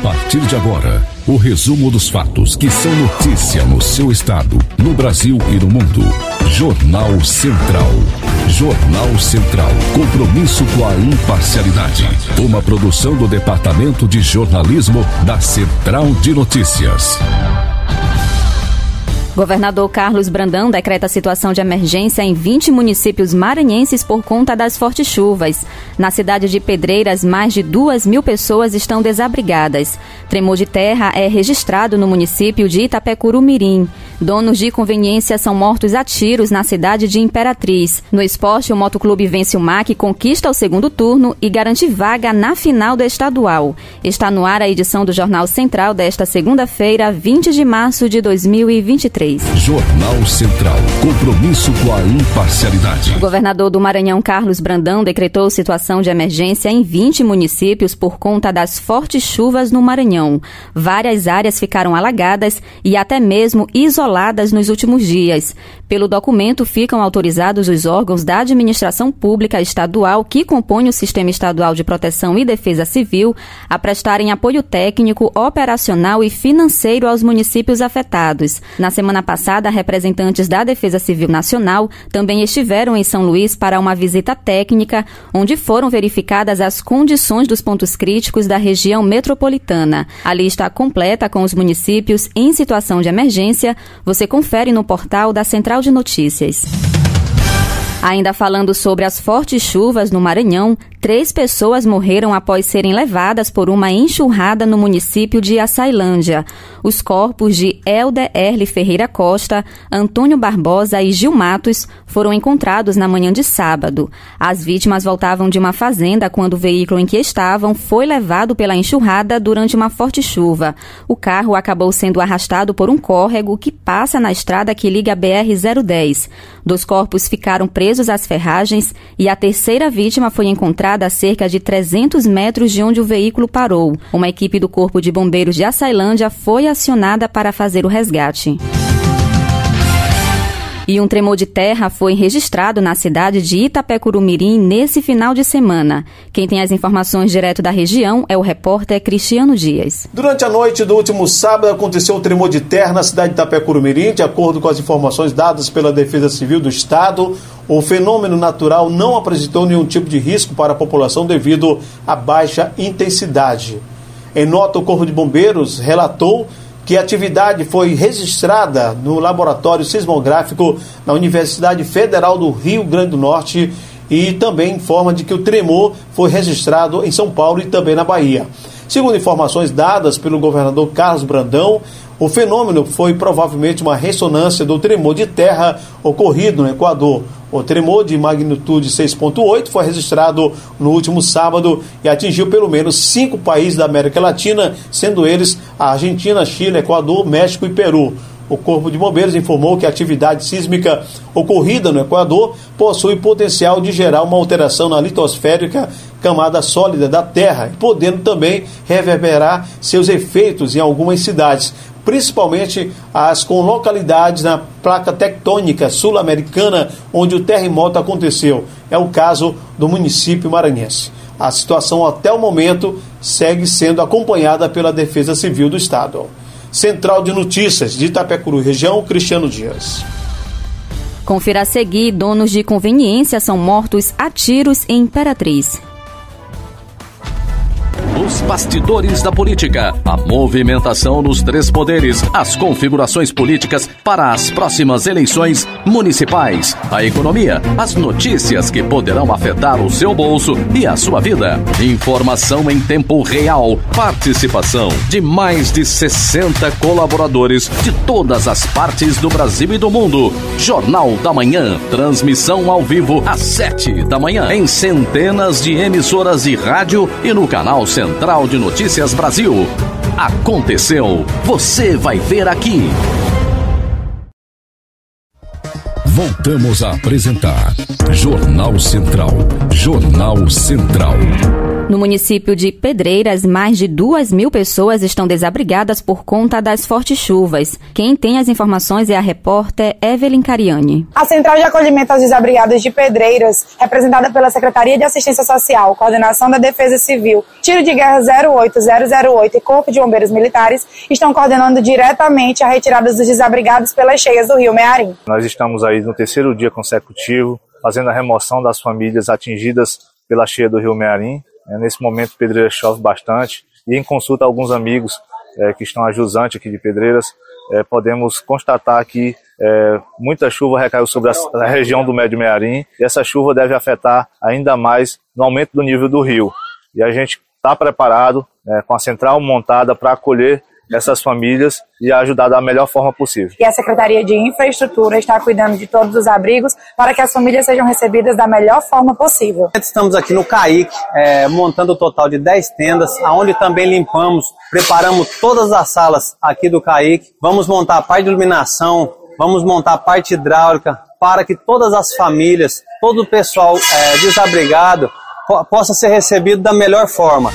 partir de agora, o resumo dos fatos que são notícia no seu estado, no Brasil e no mundo. Jornal Central. Jornal Central. Compromisso com a imparcialidade. Uma produção do Departamento de Jornalismo da Central de Notícias. Governador Carlos Brandão decreta situação de emergência em 20 municípios maranhenses por conta das fortes chuvas. Na cidade de Pedreiras, mais de 2.000 pessoas estão desabrigadas. Tremor de terra é registrado no município de Itapecuru-Mirim. Donos de conveniência são mortos a tiros na cidade de Imperatriz. No esporte, o Motoclube Vence o MAC conquista o segundo turno e garante vaga na final do estadual. Está no ar a edição do Jornal Central desta segunda-feira, 20 de março de 2023. Jornal Central. Compromisso com a imparcialidade. O governador do Maranhão, Carlos Brandão, decretou situação de emergência em 20 municípios por conta das fortes chuvas no Maranhão. Várias áreas ficaram alagadas e até mesmo isoladas nos últimos dias. Pelo documento, ficam autorizados os órgãos da administração pública estadual que compõem o Sistema Estadual de Proteção e Defesa Civil a prestarem apoio técnico, operacional e financeiro aos municípios afetados. Na semana passada, representantes da Defesa Civil Nacional também estiveram em São Luís para uma visita técnica, onde foram verificadas as condições dos pontos críticos da região metropolitana. A lista completa com os municípios em situação de emergência você confere no portal da Central de Notícias. Ainda falando sobre as fortes chuvas no Maranhão, 3 pessoas morreram após serem levadas por uma enxurrada no município de Açailândia. Os corpos de Helder Erle Ferreira Costa, Antônio Barbosa e Gil Matos foram encontrados na manhã de sábado. As vítimas voltavam de uma fazenda quando o veículo em que estavam foi levado pela enxurrada durante uma forte chuva. O carro acabou sendo arrastado por um córrego que passa na estrada que liga a BR-010. 2 corpos ficaram presos às ferragens e a terceira vítima foi encontrada a cerca de 300 metros de onde o veículo parou. Uma equipe do Corpo de Bombeiros de Açailândia foi acionada para fazer o resgate. E um tremor de terra foi registrado na cidade de Itapecuru-Mirim nesse final de semana. Quem tem as informações direto da região é o repórter Cristiano Dias. Durante a noite do último sábado aconteceu um tremor de terra na cidade de Itapecuru-Mirim. De acordo com as informações dadas pela Defesa Civil do Estado, o fenômeno natural não apresentou nenhum tipo de risco para a população devido à baixa intensidade. Em nota, o Corpo de Bombeiros relatou que a atividade foi registrada no Laboratório Sismográfico da Universidade Federal do Rio Grande do Norte e também informa de que o tremor foi registrado em São Paulo e também na Bahia. Segundo informações dadas pelo governador Carlos Brandão, o fenômeno foi provavelmente uma ressonância do tremor de terra ocorrido no Equador. O tremor de magnitude 6,8 foi registrado no último sábado e atingiu pelo menos 5 países da América Latina, sendo eles a Argentina, Chile, Equador, México e Peru. O Corpo de Bombeiros informou que a atividade sísmica ocorrida no Equador possui potencial de gerar uma alteração na litosférica, camada sólida da Terra, podendo também reverberar seus efeitos em algumas cidades, principalmente as com localidades na placa tectônica sul-americana onde o terremoto aconteceu. É o caso do município maranhense. A situação até o momento segue sendo acompanhada pela Defesa Civil do Estado. Central de Notícias de Itapecuru, região, Cristiano Dias. Confira a seguir: donos de conveniência são mortos a tiros em Imperatriz. Os bastidores da política, a movimentação nos 3 poderes, as configurações políticas para as próximas eleições municipais, a economia, as notícias que poderão afetar o seu bolso e a sua vida. Informação em tempo real, participação de mais de 60 colaboradores de todas as partes do Brasil e do mundo. Jornal da Manhã, transmissão ao vivo às 7 da manhã em centenas de emissoras de rádio e no canal Central de Notícias Brasil. Aconteceu, você vai ver aqui. Voltamos a apresentar Jornal Central. Jornal Central. No município de Pedreiras, mais de 2.000 pessoas estão desabrigadas por conta das fortes chuvas. Quem tem as informações é a repórter Evelyn Cariani. A Central de Acolhimento aos Desabrigados de Pedreiras, representada pela Secretaria de Assistência Social, Coordenação da Defesa Civil, Tiro de Guerra 08008 e Corpo de Bombeiros Militares, estão coordenando diretamente a retirada dos desabrigados pelas cheias do Rio Mearim. Nós estamos aí no 3º dia consecutivo, fazendo a remoção das famílias atingidas pela cheia do Rio Mearim. Nesse momento, Pedreiras chove bastante e em consulta a alguns amigos que estão a jusante aqui de Pedreiras, podemos constatar que muita chuva recaiu sobre a região do Médio Mearim e essa chuva deve afetar ainda mais no aumento do nível do rio. E a gente está preparado com a central montada para acolher essas famílias e ajudar da melhor forma possível. E a Secretaria de Infraestrutura está cuidando de todos os abrigos para que as famílias sejam recebidas da melhor forma possível. Estamos aqui no CAIC, montando o total de 10 tendas, onde também limpamos, preparamos todas as salas aqui do CAIC. Vamos montar a parte de iluminação, vamos montar a parte hidráulica, para que todas as famílias, todo o pessoal desabrigado possa ser recebido da melhor forma.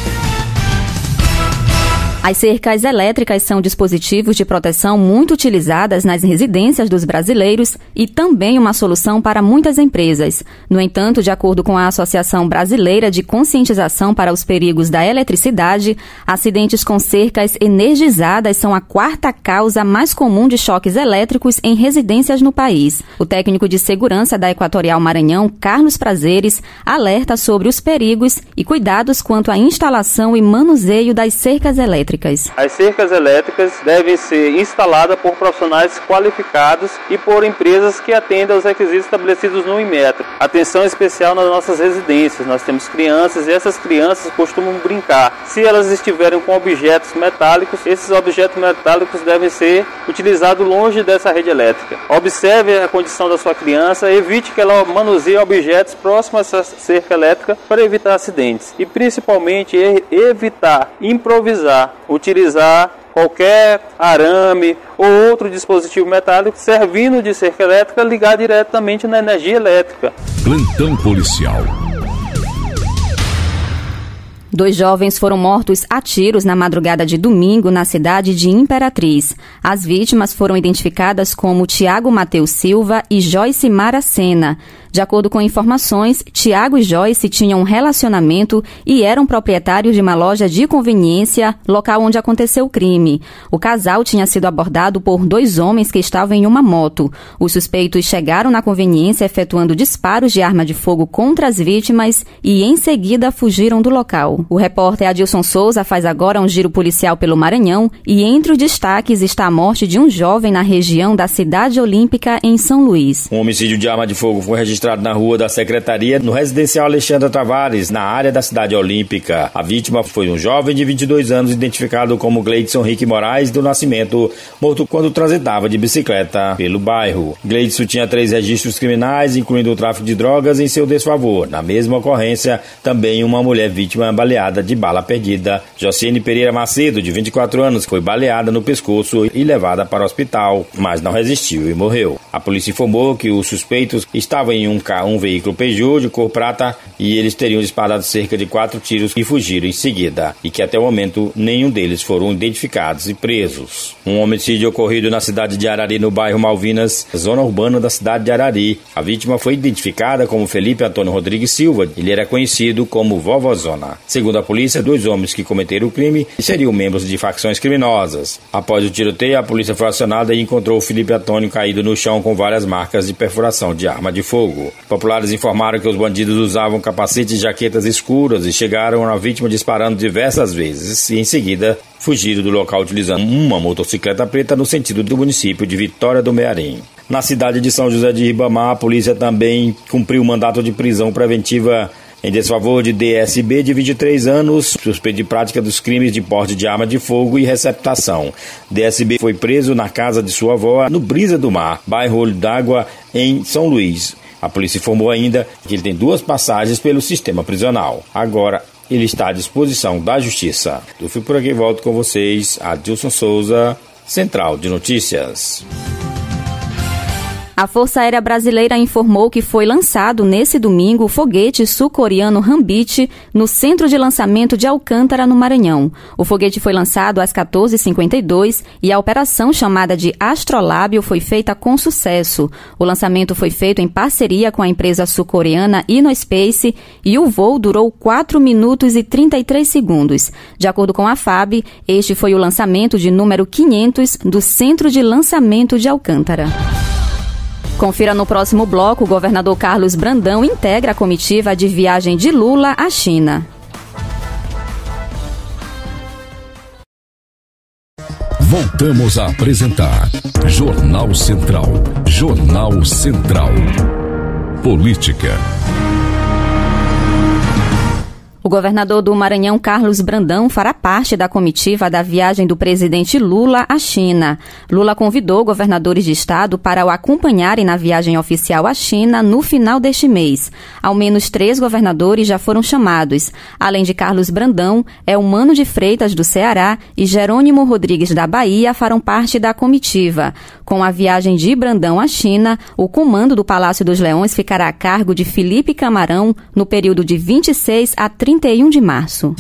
As cercas elétricas são dispositivos de proteção muito utilizadas nas residências dos brasileiros e também uma solução para muitas empresas. No entanto, de acordo com a Associação Brasileira de Conscientização para os Perigos da Eletricidade, acidentes com cercas energizadas são a 4ª causa mais comum de choques elétricos em residências no país. O técnico de segurança da Equatorial Maranhão, Carlos Prazeres, alerta sobre os perigos e cuidados quanto à instalação e manuseio das cercas elétricas. As cercas elétricas devem ser instaladas por profissionais qualificados e por empresas que atendem aos requisitos estabelecidos no Inmetro. Atenção especial nas nossas residências. Nós temos crianças e essas crianças costumam brincar. Se elas estiverem com objetos metálicos, esses objetos metálicos devem ser utilizados longe dessa rede elétrica. Observe a condição da sua criança, evite que ela manuseie objetos próximos a essa cerca elétrica para evitar acidentes. E principalmente evitar improvisar, utilizar qualquer arame ou outro dispositivo metálico servindo de cerca elétrica ligar diretamente na energia elétrica. Plantão policial. 2 jovens foram mortos a tiros na madrugada de domingo na cidade de Imperatriz. As vítimas foram identificadas como Tiago Mateus Silva e Joyce Maracena. De acordo com informações, Tiago e Joyce tinham um relacionamento e eram proprietários de uma loja de conveniência, local onde aconteceu o crime. O casal tinha sido abordado por 2 homens que estavam em uma moto. Os suspeitos chegaram na conveniência efetuando disparos de arma de fogo contra as vítimas e, em seguida, fugiram do local. O repórter Adilson Souza faz agora um giro policial pelo Maranhão e, entre os destaques, está a morte de um jovem na região da Cidade Olímpica, em São Luís. Um homicídio de arma de fogo foi registrado na rua da Secretaria, no residencial Alexandra Tavares, na área da Cidade Olímpica. A vítima foi um jovem de 22 anos, identificado como Gleidson Henrique Moraes do Nascimento, morto quando transitava de bicicleta pelo bairro. Gleidson tinha 3 registros criminais, incluindo o tráfico de drogas, em seu desfavor. Na mesma ocorrência, também uma mulher vítima baleada de bala perdida. Jocine Pereira Macedo, de 24 anos, foi baleada no pescoço e levada para o hospital, mas não resistiu e morreu. A polícia informou que os suspeitos estavam em um veículo Peugeot de cor prata e eles teriam disparado cerca de 4 tiros e fugiram em seguida, e que até o momento nenhum deles foram identificados e presos. Um homicídio ocorrido na cidade de Arari, no bairro Malvinas, zona urbana da cidade de Arari. A vítima foi identificada como Felipe Antônio Rodrigues Silva. Ele era conhecido como Vovozona. Segundo a polícia, 2 homens que cometeram o crime seriam membros de facções criminosas. Após o tiroteio, a polícia foi acionada e encontrou o Felipe Antônio caído no chão com várias marcas de perfuração de arma de fogo. Populares informaram que os bandidos usavam capacetes e jaquetas escuras e chegaram na vítima disparando diversas vezes e, em seguida, fugiram do local utilizando uma motocicleta preta no sentido do município de Vitória do Mearim. Na cidade de São José de Ribamar, a polícia também cumpriu o mandato de prisão preventiva em desfavor de DSB, de 23 anos, suspeito de prática dos crimes de porte de arma de fogo e receptação. DSB foi preso na casa de sua avó, no Brisa do Mar, bairro Olho d'Água, em São Luís. A polícia informou ainda que ele tem 2 passagens pelo sistema prisional. Agora, ele está à disposição da Justiça. Eu fico por aqui e volto com vocês, Adilson Souza, Central de Notícias. A Força Aérea Brasileira informou que foi lançado nesse domingo o foguete sul-coreano Hambit no centro de lançamento de Alcântara, no Maranhão. O foguete foi lançado às 14h52 e a operação, chamada de Astrolábio, foi feita com sucesso. O lançamento foi feito em parceria com a empresa sul-coreana InnoSpace e o voo durou 4 minutos e 33 segundos. De acordo com a FAB, este foi o lançamento de número 500 do centro de lançamento de Alcântara. Confira no próximo bloco: o governador Carlos Brandão integra a comitiva de viagem de Lula à China. Voltamos a apresentar Jornal Central. Jornal Central. Política. O governador do Maranhão, Carlos Brandão, fará parte da comitiva da viagem do presidente Lula à China. Lula convidou governadores de estado para o acompanharem na viagem oficial à China no final deste mês. Ao menos 3 governadores já foram chamados. Além de Carlos Brandão, Elmano de Freitas, do Ceará, e Jerônimo Rodrigues, da Bahia, farão parte da comitiva. Com a viagem de Brandão à China, o comando do Palácio dos Leões ficará a cargo de Felipe Camarão no período de 26 a 31 de março.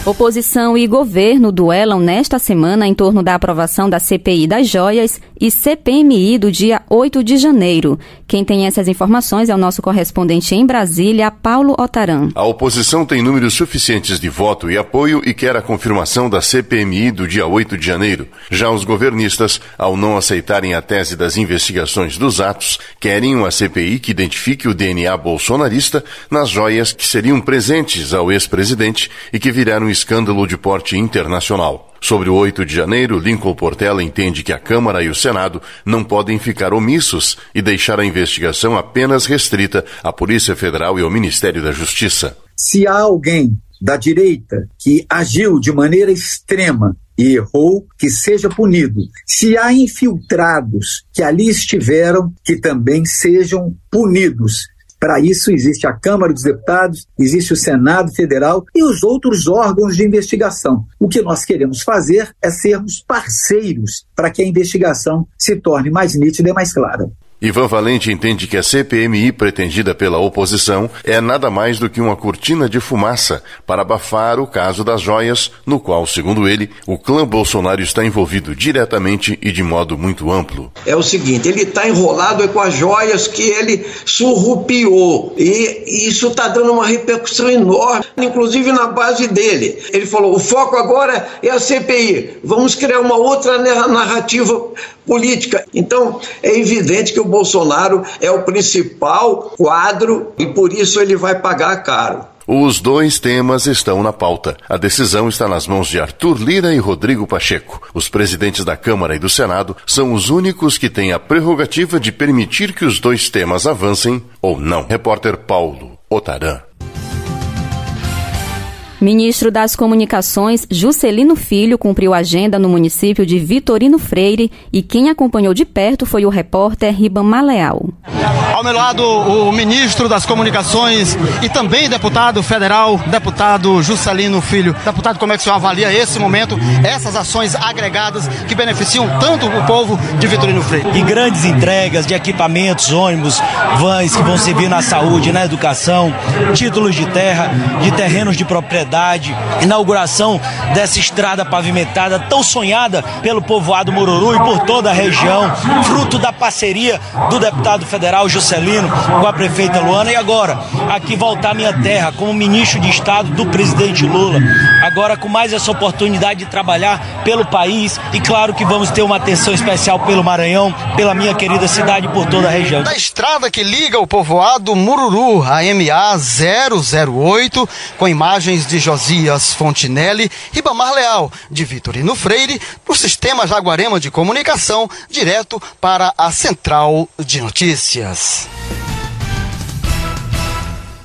Oposição e governo duelam nesta semana em torno da aprovação da CPI das joias e CPMI do dia 8 de janeiro. Quem tem essas informações é o nosso correspondente em Brasília, Paulo Otaran. A oposição tem números suficientes de voto e apoio e quer a confirmação da CPMI do dia 8 de janeiro. Já os governistas, ao não aceitarem a tese das investigações dos atos, querem uma CPI que identifique o DNA bolsonarista nas joias que seriam presentes ao ex-presidente e que viraram escândalo de porte internacional. Sobre o 8 de janeiro, Lincoln Portela entende que a Câmara e o Senado não podem ficar omissos e deixar a investigação apenas restrita à Polícia Federal e ao Ministério da Justiça. Se há alguém da direita que agiu de maneira extrema e errou, que seja punido. Se há infiltrados que ali estiveram, que também sejam punidos. Para isso existe a Câmara dos Deputados, existe o Senado Federal e os outros órgãos de investigação. O que nós queremos fazer é sermos parceiros para que a investigação se torne mais nítida e mais clara. Ivan Valente entende que a CPMI pretendida pela oposição é nada mais do que uma cortina de fumaça para abafar o caso das joias, no qual, segundo ele, o clã Bolsonaro está envolvido diretamente e de modo muito amplo. É o seguinte, ele está enrolado com as joias que ele surrupiou e isso está dando uma repercussão enorme, inclusive na base dele. Ele falou, o foco agora é a CPI, vamos criar uma outra narrativa política. Então, é evidente que o Bolsonaro é o principal quadro e por isso ele vai pagar caro. Os dois temas estão na pauta. A decisão está nas mãos de Arthur Lira e Rodrigo Pacheco. Os presidentes da Câmara e do Senado são os únicos que têm a prerrogativa de permitir que os dois temas avancem ou não. Repórter Paulo Otaran. Ministro das Comunicações, Juscelino Filho, cumpriu agenda no município de Vitorino Freire e quem acompanhou de perto foi o repórter Ribamar Leal. Ao meu lado, o ministro das Comunicações e também deputado federal, deputado Juscelino Filho. Deputado, como é que o senhor avalia esse momento, essas ações agregadas que beneficiam tanto o povo de Vitorino Freire? E grandes entregas de equipamentos, ônibus, vans que vão servir na saúde, na educação, títulos de terra, de terrenos de propriedade, inauguração dessa estrada pavimentada tão sonhada pelo povoado Mururu e por toda a região, fruto da parceria do deputado federal Juscelino com a prefeita Luana e agora aqui voltar à minha terra como ministro de Estado do presidente Lula, agora com mais essa oportunidade de trabalhar pelo país e claro que vamos ter uma atenção especial pelo Maranhão, pela minha querida cidade e por toda a região. Da estrada que liga o povoado Mururu, a MA 008, com imagens de Josias Fontinelli, Ribamar Leal, de Vitorino Freire, para o Sistema Jaguarema de Comunicação, direto para a Central de Notícias.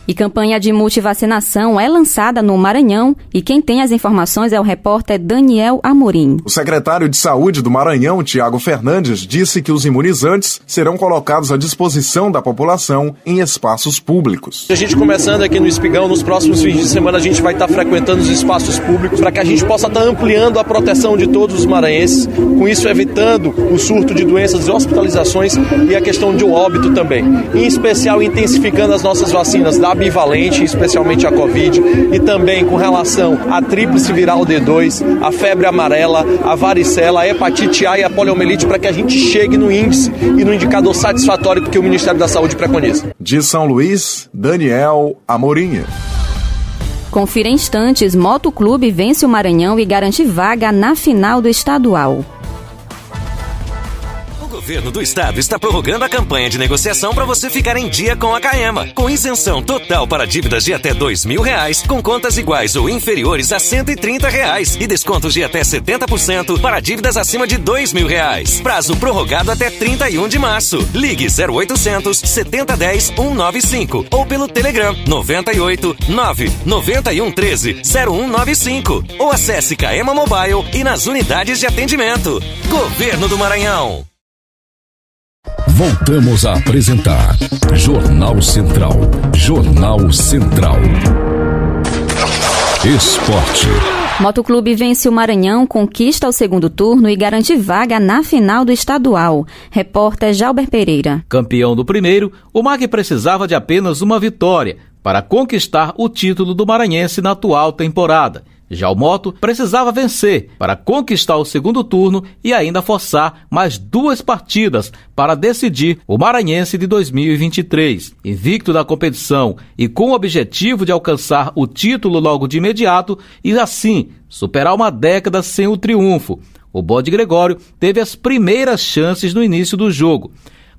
E campanha de multivacinação é lançada no Maranhão e quem tem as informações é o repórter Daniel Amorim. O secretário de Saúde do Maranhão, Tiago Fernandes, disse que os imunizantes serão colocados à disposição da população em espaços públicos. A gente começando aqui no Espigão, nos próximos fins de semana a gente vai estar frequentando os espaços públicos para que a gente possa estar ampliando a proteção de todos os maranhenses, com isso evitando o surto de doenças e hospitalizações e a questão de um óbito também. Em especial intensificando as nossas vacinas da bivalente, especialmente a Covid, e também com relação à tríplice viral D2, a febre amarela, a varicela, a hepatite A e a poliomielite, para que a gente chegue no índice e no indicador satisfatório que o Ministério da Saúde preconiza. De São Luís, Daniel Amorim. Confira em instantes, Motoclube vence o Maranhão e garante vaga na final do estadual. O governo do estado está prorrogando a campanha de negociação para você ficar em dia com a Caema, com isenção total para dívidas de até R$2.000, com contas iguais ou inferiores a R$130 e descontos de até 70% para dívidas acima de R$2.000. Prazo prorrogado até 31 de março. Ligue 0800 7010 195 ou pelo Telegram 98 991 13 0195 ou acesse Caema Mobile e nas unidades de atendimento. Governo do Maranhão. Voltamos a apresentar Jornal Central. Jornal Central. Esporte. Motoclube vence o Maranhão, conquista o segundo turno e garante vaga na final do estadual. Repórter Jalber Pereira. Campeão do primeiro, o MAG precisava de apenas uma vitória para conquistar o título do maranhense na atual temporada. Já o Moto precisava vencer para conquistar o segundo turno e ainda forçar mais 2 partidas para decidir o maranhense de 2023. Invicto da competição e com o objetivo de alcançar o título logo de imediato e assim superar uma década sem o triunfo, o Bode Gregório teve as primeiras chances no início do jogo,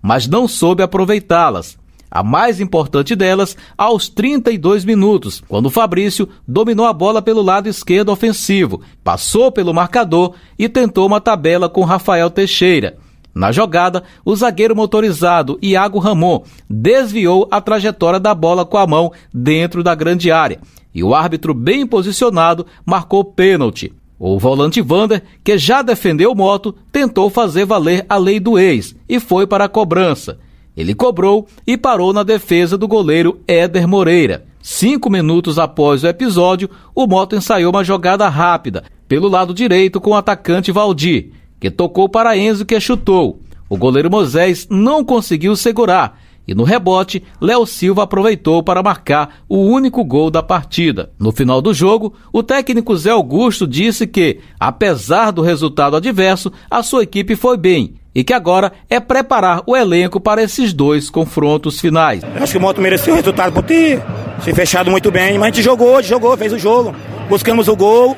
mas não soube aproveitá-las. A mais importante delas, aos 32 minutos, quando Fabrício dominou a bola pelo lado esquerdo ofensivo, passou pelo marcador e tentou uma tabela com Rafael Teixeira. Na jogada, o zagueiro motorizado Iago Ramon desviou a trajetória da bola com a mão dentro da grande área e o árbitro, bem posicionado, marcou pênalti. O volante Vander, que já defendeu o Moto, tentou fazer valer a lei do ex e foi para a cobrança. Ele cobrou e parou na defesa do goleiro Éder Moreira. 5 minutos após o episódio, o Moto ensaiou uma jogada rápida pelo lado direito com o atacante Valdir, que tocou para Enzo, que chutou. O goleiro Moisés não conseguiu segurar e no rebote, Léo Silva aproveitou para marcar o único gol da partida. No final do jogo, o técnico Zé Augusto disse que, apesar do resultado adverso, a sua equipe foi bem e que agora é preparar o elenco para esses 2 confrontos finais. Acho que o Moto mereceu o resultado por ter se fechado muito bem, mas a gente jogou, fez o jogo, buscamos o gol,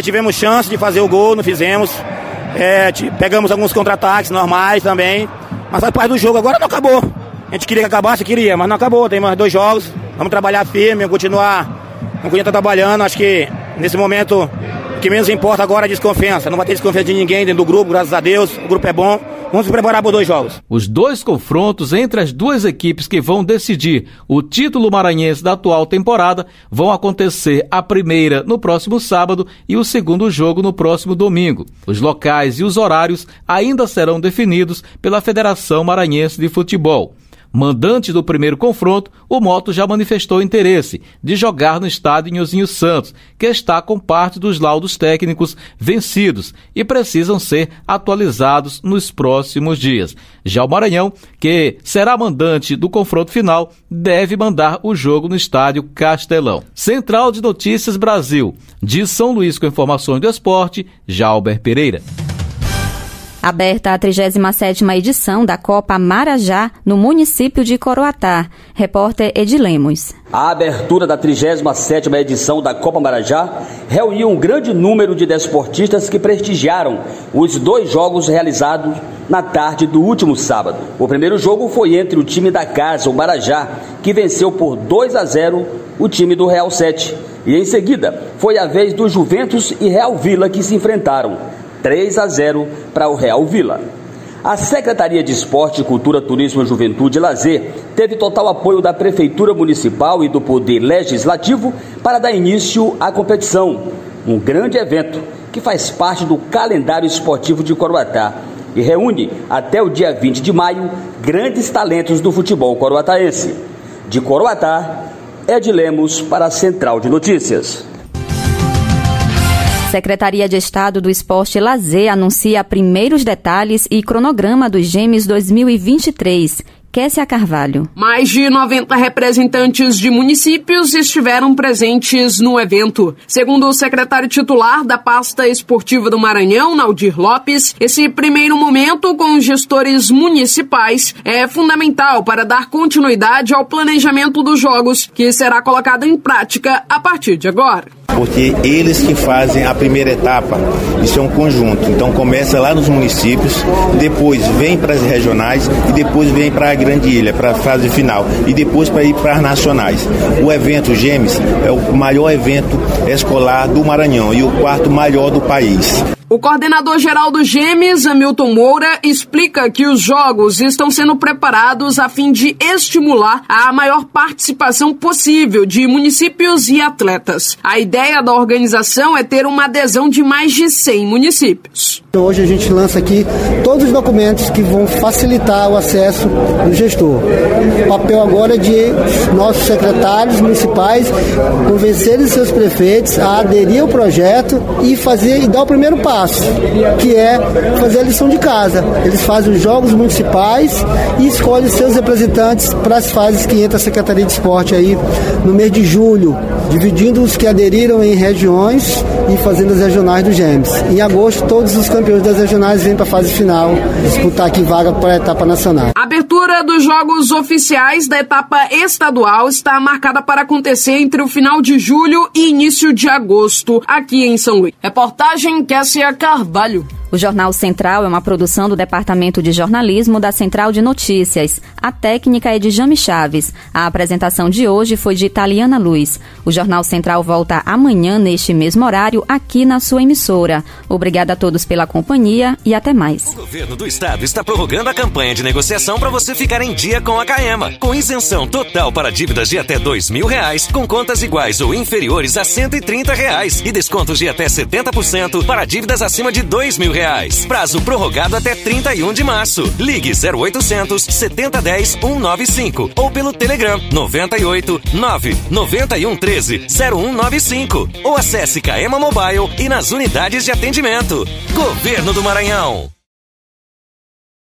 tivemos chance de fazer o gol, não fizemos, pegamos alguns contra-ataques normais também, mas faz parte do jogo, agora não acabou. A gente queria que acabasse, mas não acabou, tem mais 2 jogos, vamos trabalhar firme, vamos continuar trabalhando, acho que nesse momento o que menos importa agora é a desconfiança, não vai ter desconfiança de ninguém dentro do grupo, graças a Deus, o grupo é bom, vamos se preparar para 2 jogos. Os 2 confrontos entre as 2 equipes que vão decidir o título maranhense da atual temporada vão acontecer, a primeira no próximo sábado e o segundo jogo no próximo domingo. Os locais e os horários ainda serão definidos pela Federação Maranhense de Futebol. Mandante do primeiro confronto, o Moto já manifestou interesse de jogar no estádio Nhozinho Santos, que está com parte dos laudos técnicos vencidos e precisam ser atualizados nos próximos dias. Já o Maranhão, que será mandante do confronto final, deve mandar o jogo no estádio Castelão. Central de Notícias Brasil, de São Luís com informações do esporte, Jalber Pereira. Aberta a 37ª edição da Copa Marajá, no município de Coroatá. Repórter Edilemos. A abertura da 37ª edição da Copa Marajá reuniu um grande número de desportistas que prestigiaram os 2 jogos realizados na tarde do último sábado. O primeiro jogo foi entre o time da casa, o Marajá, que venceu por 2-0 o time do Real 7. E em seguida, foi a vez do Juventus e Real Vila que se enfrentaram. 3-0 para o Real Vila. A Secretaria de Esporte, Cultura, Turismo, Juventude e Lazer teve total apoio da Prefeitura Municipal e do Poder Legislativo para dar início à competição. Um grande evento que faz parte do calendário esportivo de Coroatá e reúne até o dia 20 de maio grandes talentos do futebol coroataense. De Coroatá, Ed Lemos para a Central de Notícias. Secretaria de Estado do Esporte e Lazer anuncia primeiros detalhes e cronograma dos Gêmeos 2023. Kessia Carvalho. Mais de 90 representantes de municípios estiveram presentes no evento. Segundo o secretário titular da pasta esportiva do Maranhão, Naldir Lopes, esse primeiro momento com os gestores municipais é fundamental para dar continuidade ao planejamento dos jogos, que será colocado em prática a partir de agora. Porque eles que fazem a primeira etapa, isso é um conjunto. Então começa lá nos municípios, depois vem para as regionais e depois vem para a Grande Ilha, para a fase final e depois para ir para as nacionais. O evento Gêmeos é o maior evento escolar do Maranhão e o quarto maior do país. O coordenador-geral do Gêmeos, Hamilton Moura, explica que os jogos estão sendo preparados a fim de estimular a maior participação possível de municípios e atletas. A ideia da organização é ter uma adesão de mais de 100 municípios. Hoje a gente lança aqui todos os documentos que vão facilitar o acesso do gestor. O papel agora é de nossos secretários municipais convencerem seus prefeitos a aderir ao projeto e dar o primeiro passo, que é fazer a lição de casa. Eles fazem os jogos municipais e escolhem seus representantes para as fases que entra a Secretaria de Esporte aí no mês de julho, dividindo os que aderiram em regiões e fazendo as regionais do Gêmeos. Em agosto, todos os campeões das regionais vêm para a fase final disputar aqui vaga para a etapa nacional. A abertura dos jogos oficiais da etapa estadual está marcada para acontecer entre o final de julho e início de agosto, aqui em São Luís. Reportagem Kessia Carvalho. O Jornal Central é uma produção do Departamento de Jornalismo da Central de Notícias. A técnica é de Jame Chaves. A apresentação de hoje foi de Italiana Luz. O Jornal Central volta amanhã neste mesmo horário aqui na sua emissora. Obrigada a todos pela companhia e até mais. O governo do estado está prorrogando a campanha de negociação para você ficar em dia com a Caema. Com isenção total para dívidas de até R$2.000, com contas iguais ou inferiores a R$130 e descontos de até 70% para dívidas acima de R$2.000. Prazo prorrogado até 31 de março. Ligue 0800 7010 195 ou pelo Telegram 98 991 13 0195 ou acesse Caema Mobile e nas unidades de atendimento. Governo do Maranhão.